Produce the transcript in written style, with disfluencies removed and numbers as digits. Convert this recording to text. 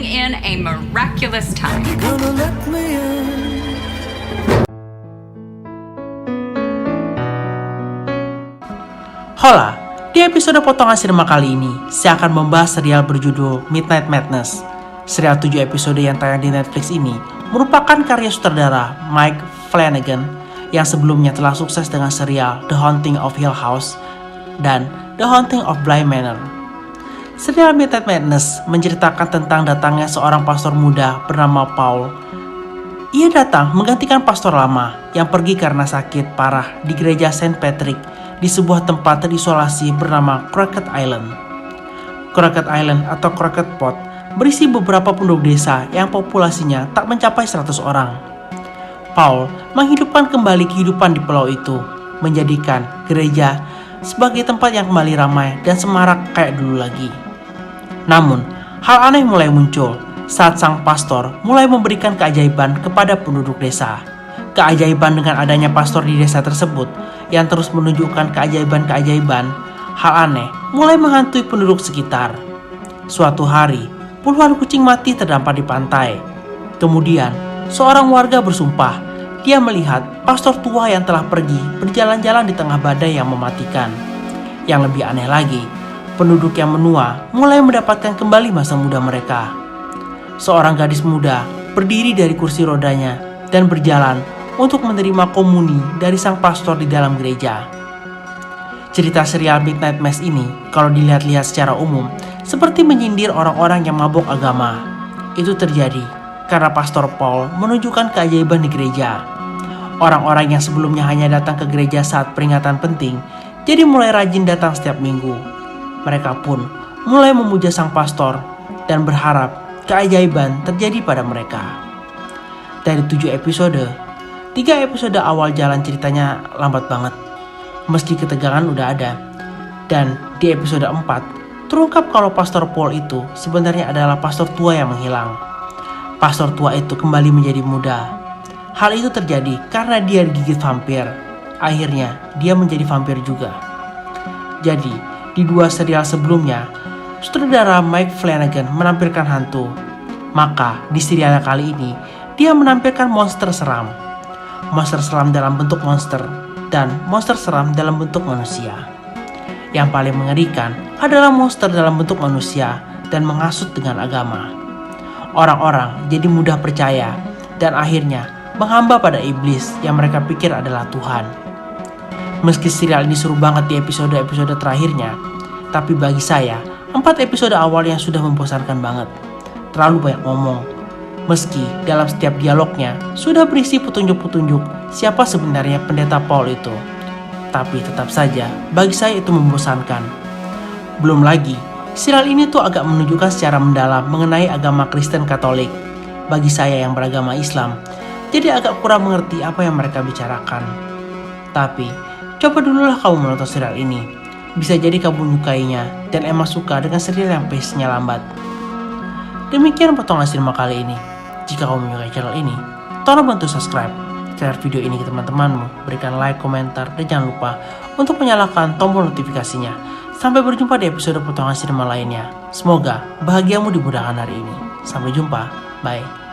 in a miraculous time. Hola, di episode Potongan Sinema kali ini, saya akan membahas serial berjudul Midnight Madness. Serial 7 episode yang tayang di Netflix ini merupakan karya sutradara Mike Flanagan yang sebelumnya telah sukses dengan serial The Haunting of Hill House dan The Haunting of Bly Manor. Serial Midnight Madness menceritakan tentang datangnya seorang pastor muda bernama Paul. Ia datang menggantikan pastor lama yang pergi karena sakit parah di gereja Saint Patrick di sebuah tempat terisolasi bernama Crockett Island. Crockett Island atau Crockett Pot berisi beberapa penduduk desa yang populasinya tak mencapai 100 orang. Paul menghidupkan kembali kehidupan di pulau itu, menjadikan gereja sebagai tempat yang kembali ramai dan semarak kayak dulu lagi. Namun, hal aneh mulai muncul saat sang pastor mulai memberikan keajaiban kepada penduduk desa. Keajaiban dengan adanya pastor di desa tersebut yang terus menunjukkan keajaiban-keajaiban, hal aneh mulai menghantui penduduk sekitar. Suatu hari, puluhan kucing mati terdampar di pantai. Kemudian, seorang warga bersumpah, dia melihat pastor tua yang telah pergi berjalan-jalan di tengah badai yang mematikan. Yang lebih aneh lagi, penduduk yang menua mulai mendapatkan kembali masa muda mereka. Seorang gadis muda berdiri dari kursi rodanya dan berjalan untuk menerima komuni dari sang pastor di dalam gereja. Cerita serial Midnight Mass ini, kalau dilihat-lihat secara umum, seperti menyindir orang-orang yang mabuk agama. Itu terjadi karena pastor Paul menunjukkan keajaiban di gereja. Orang-orang yang sebelumnya hanya datang ke gereja saat peringatan penting, jadi mulai rajin datang setiap minggu. Mereka pun mulai memuja sang pastor dan berharap keajaiban terjadi pada mereka. Dari 7 episode, 3 episode awal jalan ceritanya lambat banget, meski ketegangan udah ada. Dan di episode 4, terungkap kalau pastor Paul itu sebenarnya adalah pastor tua yang menghilang. Pastor tua itu kembali menjadi muda. Hal itu terjadi karena dia digigit vampir. Akhirnya, dia menjadi vampir juga. Jadi, di 2 serial sebelumnya, sutradara Mike Flanagan menampilkan hantu. Maka, di serial kali ini, dia menampilkan monster seram. Monster seram dalam bentuk monster dan monster seram dalam bentuk manusia. Yang paling mengerikan adalah monster dalam bentuk manusia dan menghasut dengan agama. Orang-orang jadi mudah percaya dan akhirnya menghamba pada iblis yang mereka pikir adalah Tuhan. Meski serial ini seru banget di episode-episode terakhirnya, tapi bagi saya 4 episode awal yang sudah membosankan banget. Terlalu banyak ngomong. Meski dalam setiap dialognya sudah berisi petunjuk-petunjuk siapa sebenarnya pendeta Paul itu. Tapi tetap saja bagi saya itu membosankan. Belum lagi, serial ini tuh agak menunjukkan secara mendalam mengenai agama Kristen Katolik. Bagi saya yang beragama Islam, jadi agak kurang mengerti apa yang mereka bicarakan. Tapi, coba dululah kamu menonton serial ini. Bisa jadi kamu menyukainya dan emang suka dengan serial yang pace-nya lambat. Demikian potongan sinema kali ini. Jika kamu menyukai channel ini, tolong bantu subscribe, share video ini ke teman-temanmu, berikan like, komentar, dan jangan lupa untuk menyalakan tombol notifikasinya. Sampai berjumpa di episode potongan sinema lainnya. Semoga bahagiamu dimudahkan hari ini. Sampai jumpa, bye.